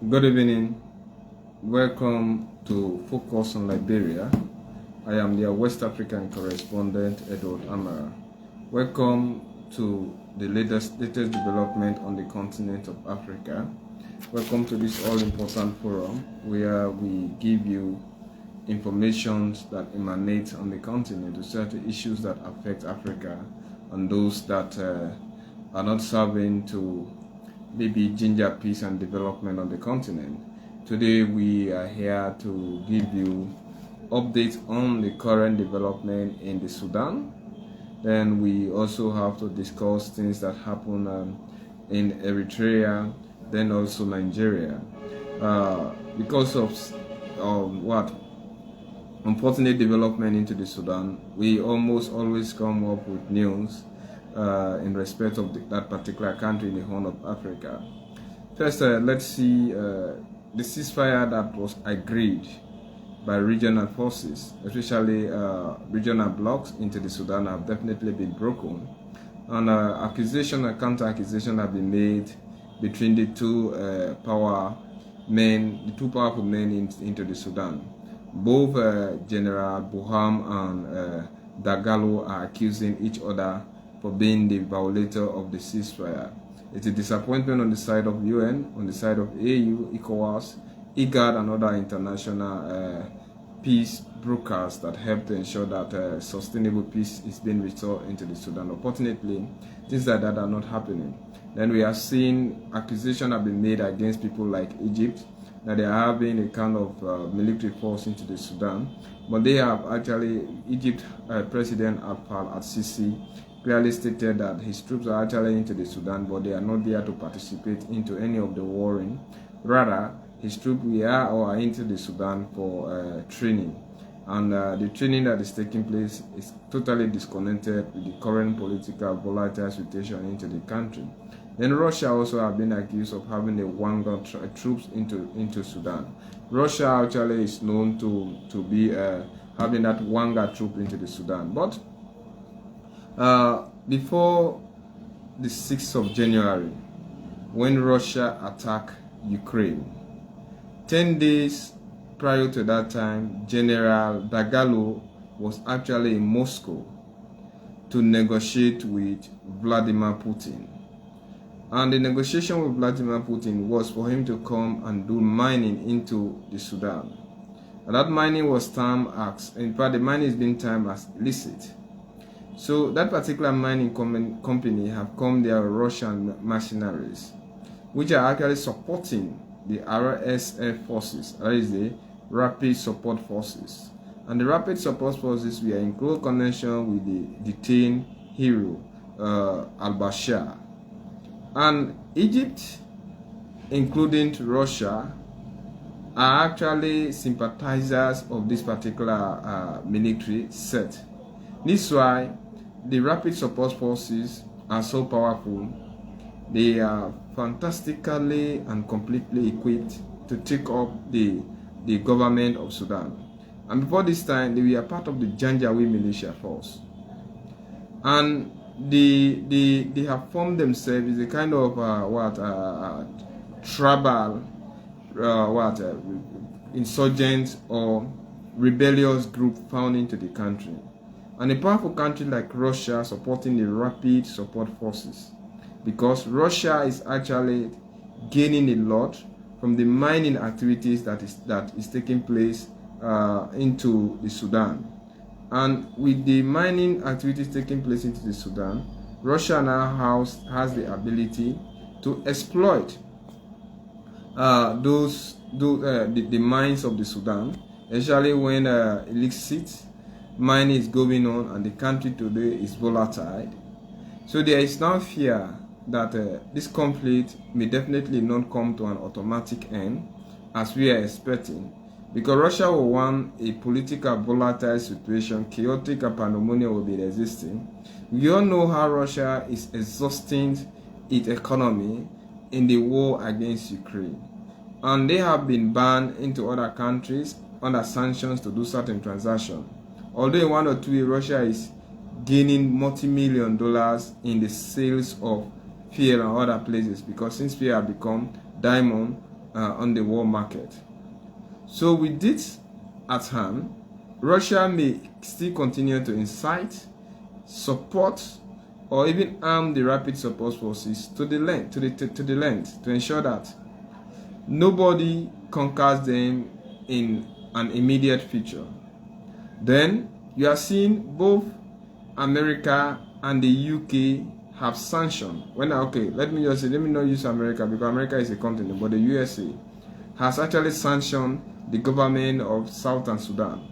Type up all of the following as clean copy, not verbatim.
Good evening. Welcome to Focus on Liberia. I am their West African correspondent, Amara. Welcome to the latest development on the continent of Africa. Welcome to this all-important forum where we give you information that emanate on the continent to certain issues that affect Africa and those that are not serving to maybe ginger peace and development on the continent. Today we are here to give you updates on the current development in the Sudan. Then we also have to discuss things that happen in Eritrea, then also Nigeria. Because of what unfortunate development into the Sudan, we almost always come up with news in respect of that particular country in the Horn of Africa. First, let's see the ceasefire that was agreed by regional forces, especially regional blocs into the Sudan, have definitely been broken. And accusation and counter-accusation have been made between the two powerful men into the Sudan. Both General Buham and Dagalo are accusing each other for being the violator of the ceasefire. It's a disappointment on the side of UN, on the side of AU, ECOWAS, IGAD, and other international peace brokers that help to ensure that sustainable peace is being restored into the Sudan. Unfortunately, things like that are not happening. Then we have seen accusations have been made against people like Egypt, that they are having a kind of military force into the Sudan. But they have actually, Egypt President Abdel al-Sisi clearly stated that his troops are actually into the Sudan, but they are not there to participate into any of the warring. Rather, his troops are into the Sudan for training. And the training that is taking place is totally disconnected with the current political volatile situation into the country. Then Russia also have been accused of having the Wagner troops into Sudan. Russia actually is known to be having that Wagner troop into the Sudan. But before the 6th of January, when Russia attacked Ukraine, 10 days prior to that time, General Dagalo was actually in Moscow to negotiate with Vladimir Putin. And the negotiation with Vladimir Putin was for him to come and do mining into the Sudan. And that mining was termed as, in fact, the mining is being termed as illicit. So that particular mining company have come there, Russian mercenaries, which are actually supporting the RSF forces, that is the Rapid Support Forces. And the Rapid Support Forces were in close connection with the detained hero, al-Bashir. And Egypt, including Russia, are actually sympathizers of this particular military set. This is why the Rapid Support Forces are so powerful. They are fantastically and completely equipped to take up the government of Sudan. And before this time, they were part of the Janjaweed militia force. And they have formed themselves as a kind of tribal insurgent or rebellious group found into the country. And a powerful country like Russia supporting the Rapid Support Forces, because Russia is actually gaining a lot from the mining activities that is taking place into the Sudan. And with the mining activities taking place into the Sudan, Russia now has the ability to exploit the mines of the Sudan, especially when illicit mining is going on and the country today is volatile. So there is now fear that this conflict may definitely not come to an automatic end as we are expecting, because Russia will want a political volatile situation, chaotic and pandemonium will be existing. We all know how Russia is exhausting its economy in the war against Ukraine. And they have been banned into other countries under sanctions to do certain transactions. Although in 1 or 2 years, Russia is gaining multi-million dollars in the sales of fuel and other places, because since fuel have become diamond, on the world market. So with this at hand, Russia may still continue to incite, support, or even arm the rapid support forces to the length to ensure that nobody conquers them in an immediate future. Then you are seeing both America and the UK have sanctioned. Let me not use America because America is a continent, but the USA has actually sanctioned the government of Northern Sudan.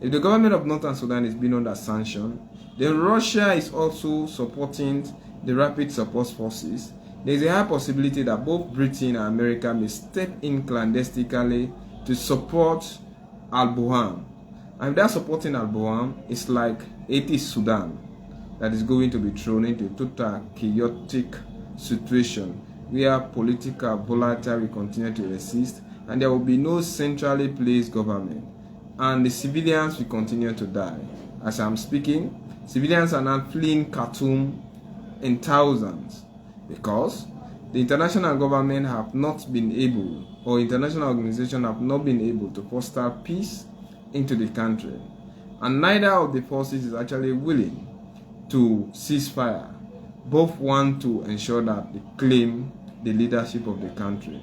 If the government of Northern Sudan is being under sanction, then Russia is also supporting the rapid support forces. There is a high possibility that both Britain and America may step in clandestinely to support Al-Buhan. And if they are supporting Al-Buhan, it's like it is Sudan that is going to be thrown into a total chaotic situation where political volatility will continue to exist, and there will be no centrally placed government, and the civilians will continue to die. As I'm speaking, civilians are now fleeing Khartoum in thousands because the international government have not been able, or international organizations have not been able to foster peace into the country, and neither of the forces is actually willing to cease fire. Both want to ensure that they claim the leadership of the country.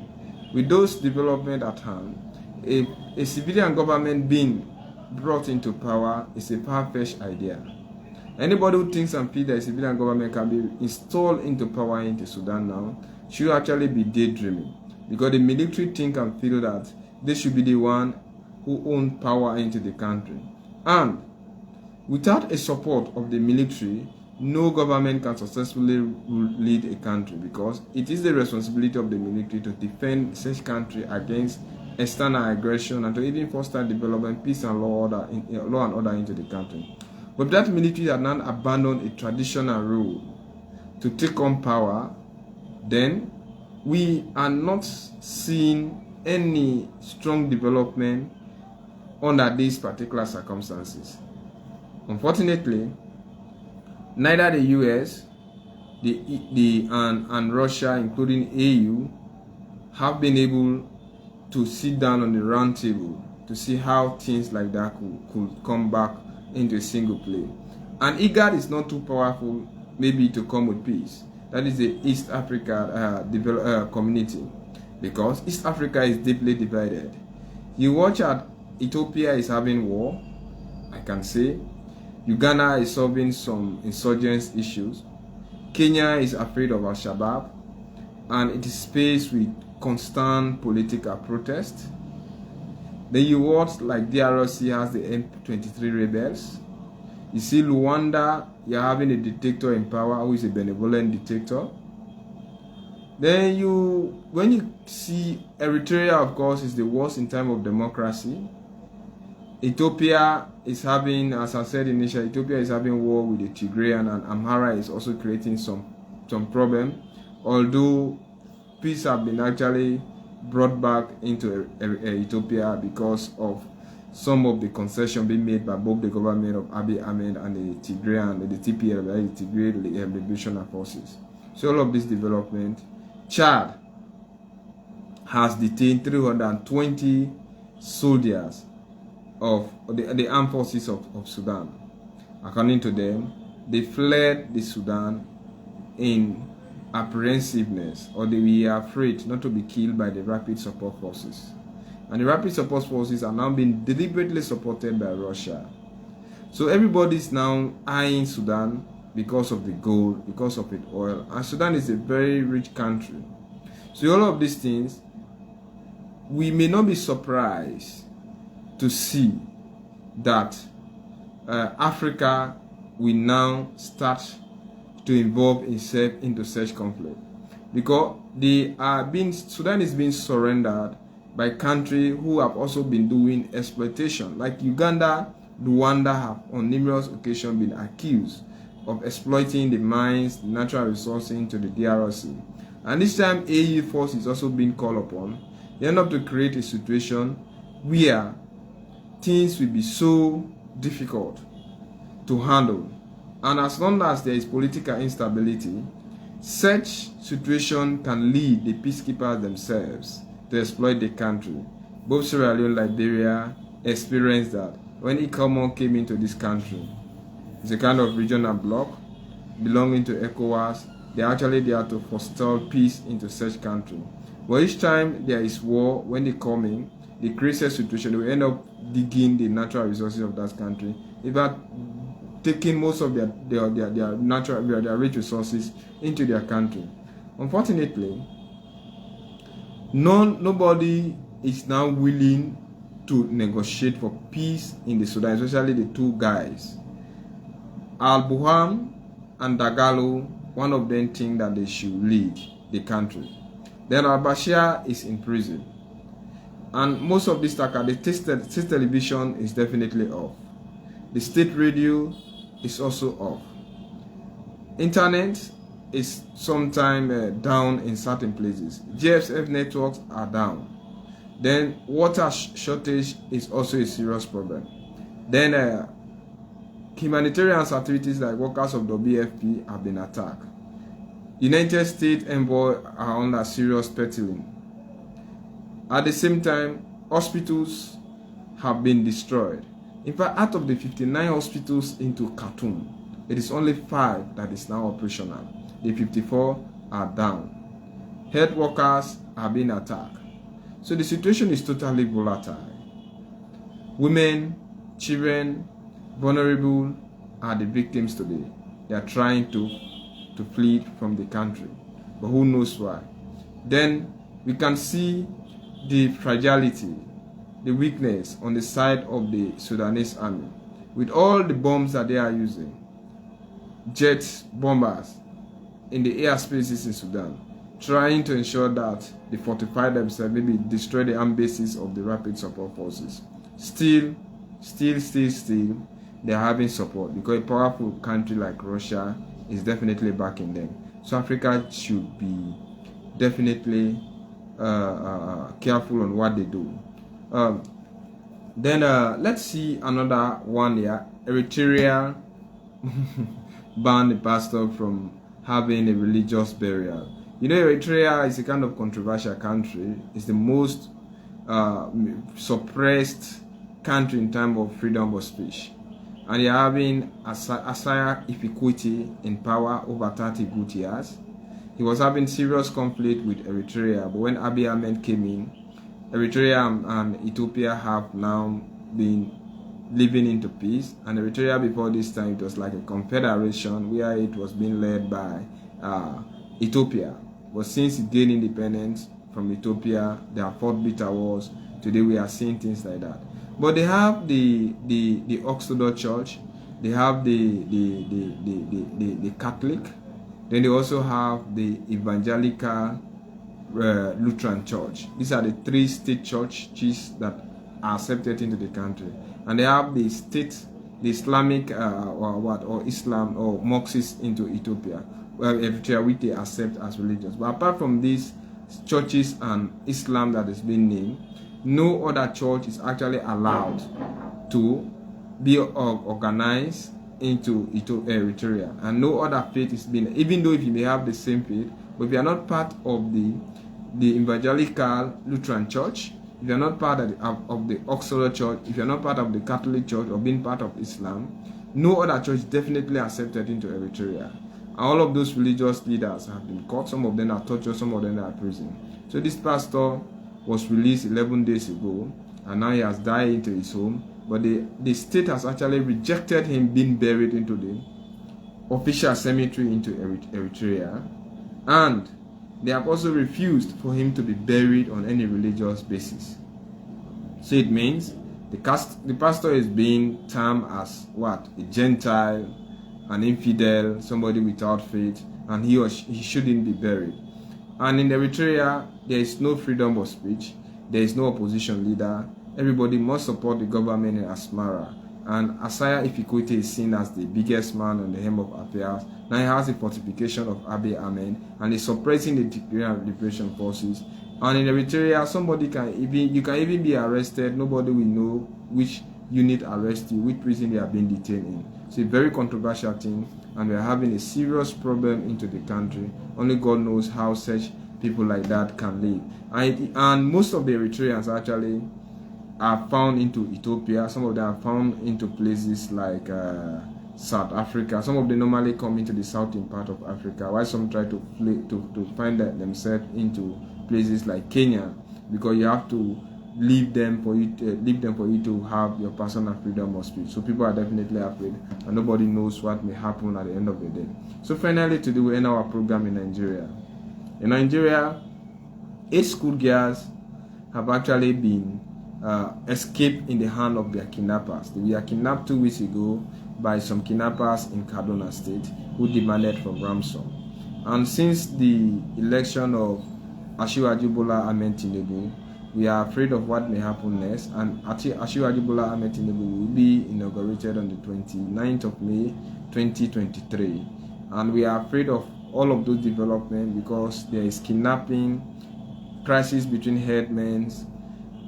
With those developments at hand, a civilian government being brought into power is a far-fetched idea. Anybody who thinks and feels that a civilian government can be installed into power into Sudan now should actually be daydreaming, because the military think and feel that they should be the one who own power into the country. And without a support of the military, no government can successfully lead a country, because it is the responsibility of the military to defend such country against external aggression and to even foster development, peace and law and order into the country. But that military has now abandoned a traditional role to take on power, then we are not seeing any strong development under these particular circumstances. Unfortunately, neither the US and Russia, including AU, have been able to sit down on the round table to see how things like that could come back into a single play. And IGAD is not too powerful maybe to come with peace. That is the East Africa community, because East Africa is deeply divided. You watch at Ethiopia is having war, I can say. Uganda is solving some insurgents issues. Kenya is afraid of Al-Shabaab, and it is faced with constant political protest. Then you watch like DRC has the M23 rebels. You see Rwanda, you're having a dictator in power who is a benevolent dictator. Then when you see Eritrea, of course, is the worst in terms of democracy. Ethiopia is having, as I said initially, Ethiopia is having war with the Tigrayan, and Amara is also creating some problem. Although peace has been actually brought back into Ethiopia because of some of the concessions being made by both the government of Abiy Ahmed and the Tigrayan, the TPL, the Tigray Liberation Forces. So all of this development, Chad has detained 320 soldiers of the armed forces of Sudan. According to them, they fled the Sudan in apprehensiveness, or they were afraid not to be killed by the rapid support forces. And the rapid support forces are now being deliberately supported by Russia. So everybody is now eyeing Sudan because of the gold, because of its oil. And Sudan is a very rich country. So all of these things, we may not be surprised to see that Africa will now start to involve itself into such conflict, because Sudan is being surrendered by countries who have also been doing exploitation. Like Uganda, Rwanda have on numerous occasions been accused of exploiting the mines, the natural resources into the DRC. And this time AU force is also being called upon. They end up to create a situation where things will be so difficult to handle. And as long as there is political instability, Such situation can lead the peacekeepers themselves to exploit the country. Both Sierra Leone and Liberia experienced that when Ecomon came into this country. It's a kind of regional bloc belonging to ECOWAS. They're actually there to forestall peace into such country. But each time there is war, when they come in, the crisis situation, they will end up digging the natural resources of that country, about taking most of their rich resources into their country. Unfortunately, nobody is now willing to negotiate for peace in the Sudan, especially the two guys. Al-Buham and Dagalo, one of them think that they should lead the country. Then al-Bashir is in prison. And most of this the state television is definitely off. The state radio is also off. Internet is sometimes down in certain places. GSF networks are down. Then water shortage is also a serious problem. Then humanitarian activities like workers of the WFP have been attacked. United States envoy are under serious petting. At the same time, hospitals have been destroyed. In fact, out of the 59 hospitals into Khartoum, it is only 5 that is now operational. The 54 are down. Health workers are being attacked. So the situation is totally volatile. Women, children, vulnerable are the victims today. They are trying to flee from the country, but who knows why. Then we can see the fragility, the weakness on the side of the Sudanese army. With all the bombs that they are using, jet bombers in the airspaces in Sudan, trying to ensure that they fortify themselves, maybe destroy the armed bases of the rapid support forces. Still, they are having support because a powerful country like Russia is definitely backing them. So Africa should be definitely careful on what they do. Then let's see another one here. Eritrea banned the pastor from having a religious burial. You know, Eritrea is a kind of controversial country. It's the most suppressed country in terms of freedom of speech. And they're having Asaya Ifikwiti in power over 30 good years. He was having serious conflict with Eritrea, but when Abiy Ahmed came in, Eritrea and Ethiopia have now been living into peace. And Eritrea before this time, it was like a confederation where it was being led by Ethiopia. But since it gained independence from Ethiopia, there are fought bitter wars. Today we are seeing things like that. But they have the Orthodox Church, they have the Catholic, then they also have the Evangelical Lutheran Church. These are the 3 state churches that are accepted into the country. And they have the state, the Islamic or Islam or Marxists into Ethiopia, Eritrea, which they accept as religious. But apart from these churches and Islam that is being named, no other church is actually allowed to be organized into Eritrea, and no other faith is being, even though if you may have the same faith, but if you are not part of the Evangelical Lutheran Church, if you are not part of the Orthodox Church, if you are not part of the Catholic Church or being part of Islam, no other church is definitely accepted into Eritrea. And all of those religious leaders have been caught. Some of them are tortured, some of them are in prison. So this pastor was released 11 days ago, and now he has died into his home. But the state has actually rejected him being buried into the official cemetery into Eritrea, and they have also refused for him to be buried on any religious basis. So it means the pastor is being termed as what? A Gentile, an infidel, somebody without faith, and he shouldn't be buried. And in Eritrea, there is no freedom of speech, there is no opposition leader. Everybody must support the government in Amara. And Asaya Ifikwiti is seen as the biggest man on the helm of affairs. Now he has the fortification of Abiy Ahmed, and is suppressing the Tigrayan liberation forces. And in Eritrea, you can even be arrested. Nobody will know which unit arrest you, which prison you are being detained in. It's a very controversial thing, and we're having a serious problem into the country. Only God knows how such people like that can live. And most of the Eritreans actually are found into Ethiopia. Some of them are found into places like South Africa. Some of them normally come into the southern part of Africa, while some try to find themselves into places like Kenya, because you have to leave them for you to have your personal freedom of speech. So people are definitely afraid, and nobody knows what may happen at the end of the day. So finally, today we end our program in Nigeria. In Nigeria, 8 schoolgirls have actually been escaped in the hand of their kidnappers. They were kidnapped 2 weeks ago by some kidnappers in Kaduna State who demanded for ransom. And since the election of Asiwaju Bola Ahmed Tinubu, we are afraid of what may happen next, and Asiwaju Bola Ahmed Tinubu will be inaugurated on the 29th of May 2023. And we are afraid of all of those developments because there is kidnapping, crisis between headmen,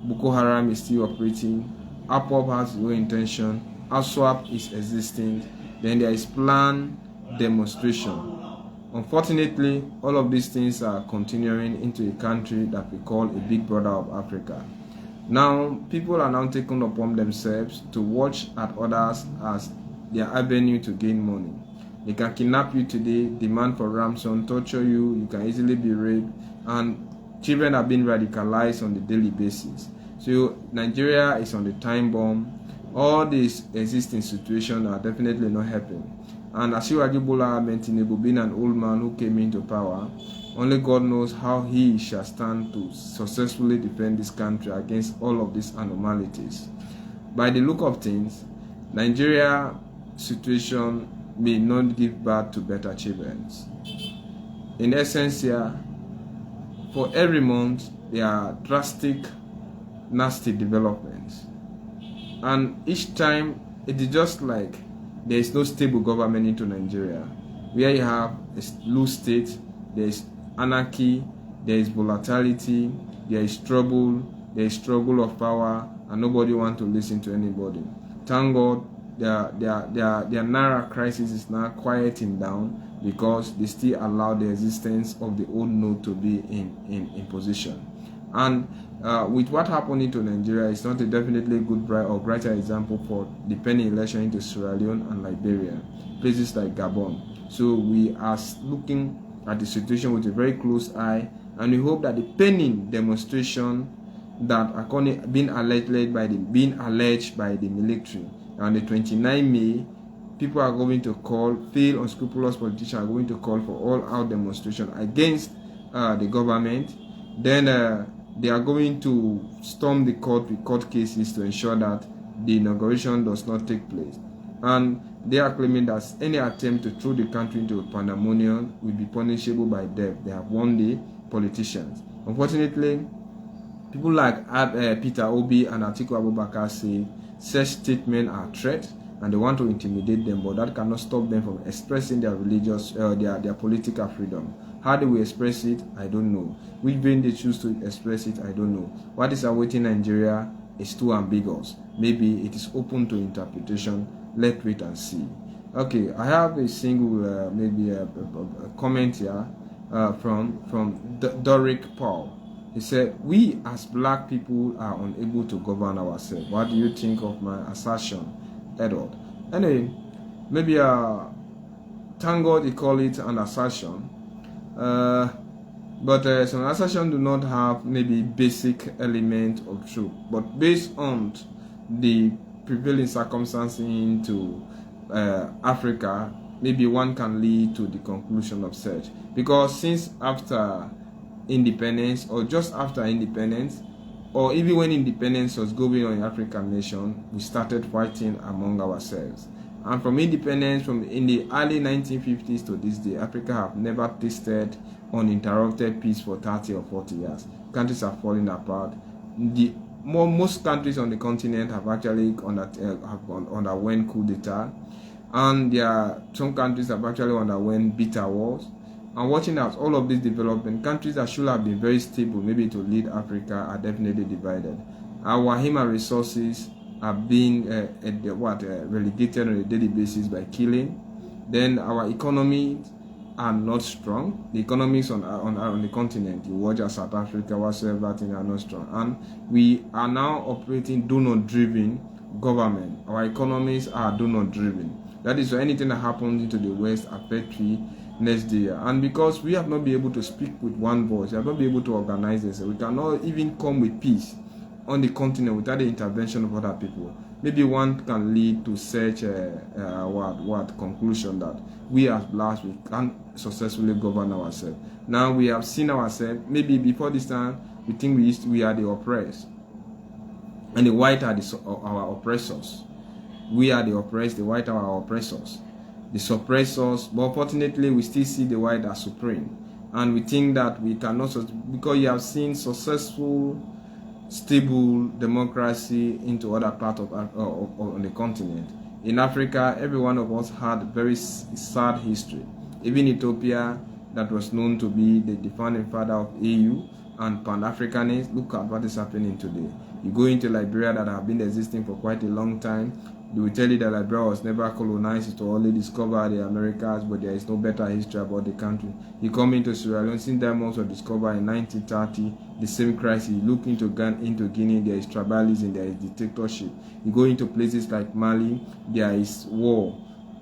Boko Haram is still operating, APOP has no intention, ASWAP is existing, then there is planned demonstration. Unfortunately, all of these things are continuing into a country that we call a big brother of Africa. Now, people are now taking upon themselves to watch at others as their avenue to gain money. They can kidnap you today, demand for ransom, torture you, you can easily be raped, and children are being radicalized on a daily basis. So Nigeria is on the time bomb. All these existing situations are definitely not helping. And Asiwaju Bola Ahmed Tinubu, being an old man who came into power, only God knows how he shall stand to successfully defend this country against all of these anomalies. By the look of things, Nigeria situation may not give birth to better children. In essence here, for every month, there are drastic, nasty developments. And each time, it is just like there is no stable government into Nigeria. Where you have a loose state, there is anarchy, there is volatility, there is trouble, there is struggle of power, and nobody wants to listen to anybody. Thank God, their Naira crisis is now quieting down because they still allow the existence of the old node to be in position. And with what happened into Nigeria, it's not a definitely good or brighter example for the pending election into Sierra Leone and Liberia, places like Gabon. So we are looking at the situation with a very close eye, and we hope that the pending demonstration that are being alleged by the military on the 29th May, people are going to call, failed unscrupulous politicians are going to call for all-out demonstration against the government. Then they are going to storm the court with court cases to ensure that the inauguration does not take place. And they are claiming that any attempt to throw the country into pandemonium will be punishable by death. They have warned the politicians. Unfortunately, people like Peter Obi and Atiku Abubakar say such statements are threats and they want to intimidate them, but that cannot stop them from expressing their religious, their political freedom. How they will express it, I don't know. Which vein they choose to express it, I don't know. What is awaiting Nigeria is too ambiguous. Maybe it is open to interpretation. Let's wait and see. Okay, I have a single, maybe a comment here from Doric Paul. He said, "We as black people are unable to govern ourselves." What do you think of my assertion, Edward? Anyway, maybe thank God he call it an assertion. But some assertions do not have maybe basic element of truth. But based on the prevailing circumstances into Africa, maybe one can lead to the conclusion of such. Because since after independence, or just after independence, or even when independence was going on in African nation, we started fighting among ourselves. And from independence, in the early 1950s to this day, Africa have never tasted uninterrupted peace for 30 or 40 years. Countries are falling apart. Most countries on the continent have actually underwent coup d'etat, and some countries have actually underwent bitter wars. And watching out all of this development, countries that should have been very stable, maybe to lead Africa, are definitely divided. Our human resources are being relegated on a daily basis by killing. Then our economies are not strong. The economies on the continent, you watch at South Africa, whatsoever, things are not strong. And we are now operating donor-driven government. Our economies are donor-driven. That is why anything that happens into the West affects we next year. And because we have not been able to speak with one voice, we have not been able to organize this, we cannot even come with peace on the continent without the intervention of other people. Maybe one can lead to such conclusion that we as blacks, we can't successfully govern ourselves. Now we have seen ourselves, maybe before this time, we think we are the oppressed, and the white are our oppressors. We are the oppressed, the white are our oppressors, the suppressors. But unfortunately, we still see the white as supreme, and we think that we cannot, because you have seen successful, stable democracy into other parts of on the continent. In Africa, every one of us had very sad history. Even Ethiopia, that was known to be the founding father of AU and Pan-Africanists, look at what is happening today. You go into Liberia, that have been existing for quite a long time. They will tell you that Liberia was never colonized, it was only discovered the Americas, but there is no better history about the country. You come into Sierra Leone, since diamonds were discovered in 1930, the same crisis. You look into Guinea, there is tribalism, there is dictatorship. You go into places like Mali, there is war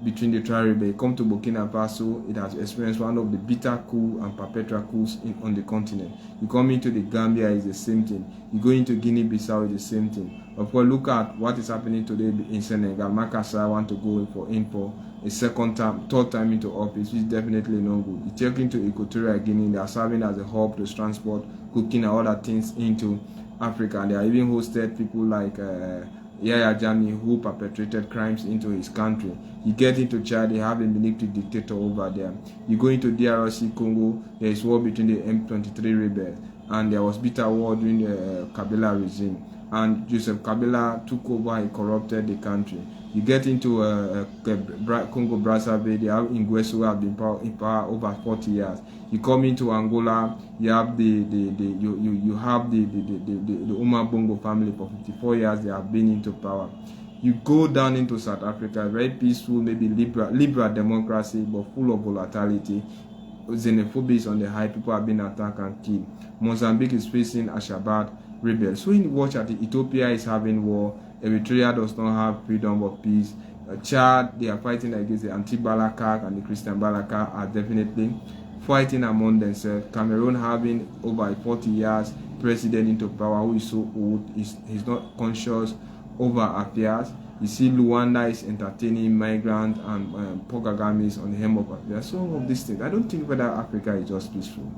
between the tribes. You come to Burkina Faso, it has experienced one of the bitter coup and perpetual coups on the continent. You come into the Gambia, it's the same thing. You go into Guinea-Bissau, it's the same thing. Of course, look at what is happening today in Senegal. Macky Sall want to go for a third time into office, which is definitely not good. You check into Equatorial Guinea, they are serving as a hub to transport cooking and other things into Africa. And they are even hosted people like Yahya Jammeh, who perpetrated crimes into his country. You get into Chad, they have a military dictator over there. You go into DRC Congo, there is war between the M23 rebels, and there was bitter war during the Kabila regime. And Joseph Kabila took over, he corrupted the country. You get into Congo Brazzaville, they have Nguesso, who have been in power over 40 years. You come into Angola, you have the Omar Bongo family for 54 years. They have been into power. You go down into South Africa, very peaceful, maybe liberal democracy, but full of volatility. Xenophobia is on the high. People have been attacked and killed. Mozambique is facing Al-Shabaab rebels. So in watch at Ethiopia is having war. Eritrea does not have freedom of peace. Chad, they are fighting against the anti-Balaka, and the Christian Balaka are definitely fighting among themselves. Cameroon having over 40 years president into power who is so old, he's not conscious over affairs. You see Luanda is entertaining migrants and Paul Kagame is on the hem of affairs. So of these things, I don't think whether Africa is just peaceful.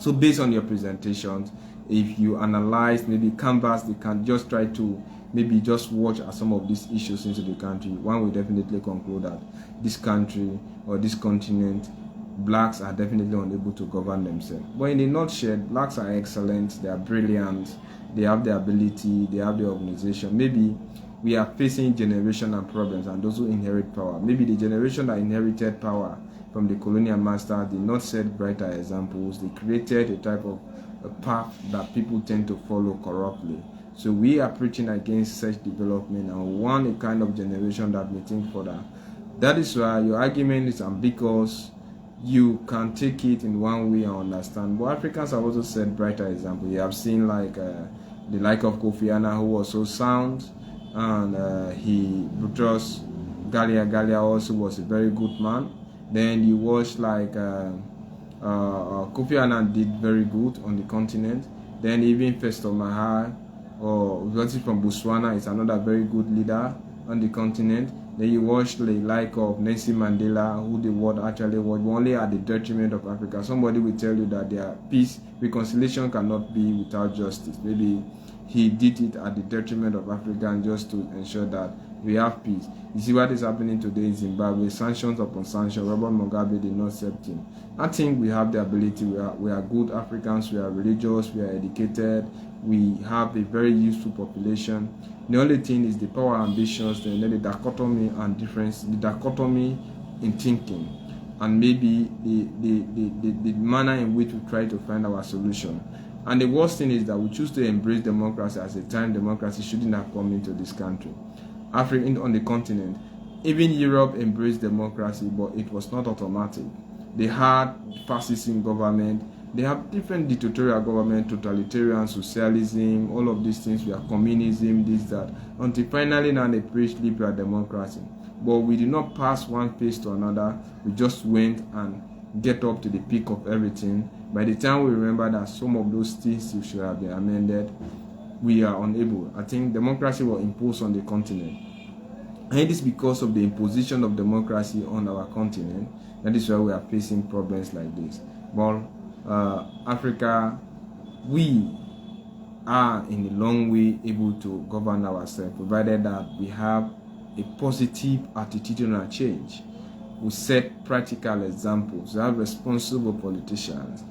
So based on your presentations, if you analyze, maybe canvas, they can just try to maybe just watch at some of these issues into the country. One will definitely conclude that this country or this continent, blacks are definitely unable to govern themselves. But in a nutshell, blacks are excellent, they are brilliant, they have the ability, they have the organization. Maybe we are facing generational problems, and those who inherit power. Maybe the generation that inherited power from the colonial masters did not set brighter examples. They created a type of a path that people tend to follow corruptly. So we are preaching against such development and want a kind of generation that may think further. That is why your argument is ambiguous. You can take it in one way and understand. But Africans have also set brighter examples. You have seen like the like of Kofi Annan, who was so sound, and he Boutros Galia also was a very good man. Then you watch like Kofi Annan did very good on the continent. Then even Festo Mahar, or from Botswana, is another very good leader on the continent. Then you watch the like of Nelson Mandela, who the world actually was only at the detriment of Africa. Somebody will tell you that their peace, reconciliation cannot be without justice. Maybe he did it at the detriment of Africa, and just to ensure that we have peace. You see what is happening today in Zimbabwe, sanctions upon sanctions. Robert Mugabe did not accept him. I think we have the ability. We are good Africans, we are religious, we are educated, we have a very useful population. The only thing is the power ambitions, the dichotomy and difference, the dichotomy in thinking, and maybe the manner in which we try to find our solution. And the worst thing is that we choose to embrace democracy as a time democracy shouldn't have come into this country. Africa on the continent, even Europe embraced democracy, but it was not automatic. They had fascism government, they have different dictatorial government, totalitarian, socialism, all of these things. We have communism, this, that, until finally now they preach liberal democracy. But we did not pass one phase to another. We just went and get up to the peak of everything. By the time we remember that some of those things should have been amended, we are unable. I think democracy was imposed on the continent. And it is because of the imposition of democracy on our continent that is why we are facing problems like this. But Africa, we are in a long way able to govern ourselves, provided that we have a positive attitudinal change. We set practical examples. We have responsible politicians.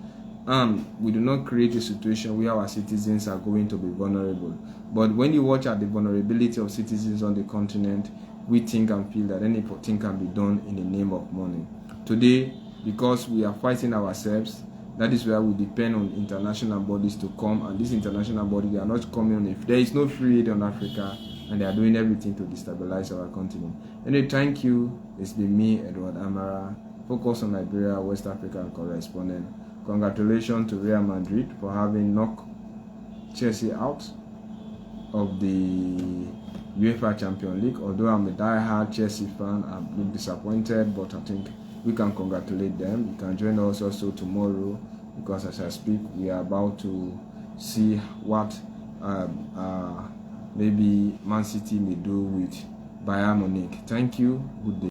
And we do not create a situation where our citizens are going to be vulnerable. But when you watch at the vulnerability of citizens on the continent, we think and feel that anything can be done in the name of money. Today, because we are fighting ourselves, that is where we depend on international bodies to come, and these international bodies are not coming on. If there is no free aid on Africa, and they are doing everything to destabilize our continent. Anyway, thank you. It's been me, Edward Amara, focus on Liberia, West African correspondent. Congratulations to Real Madrid for having knocked Chelsea out of the UEFA Champions League. Although I'm a die-hard Chelsea fan, I'm a bit disappointed, but I think we can congratulate them. You can join us also tomorrow, because as I speak, we are about to see what maybe Man City may do with Bayern Munich. Thank you. Good day.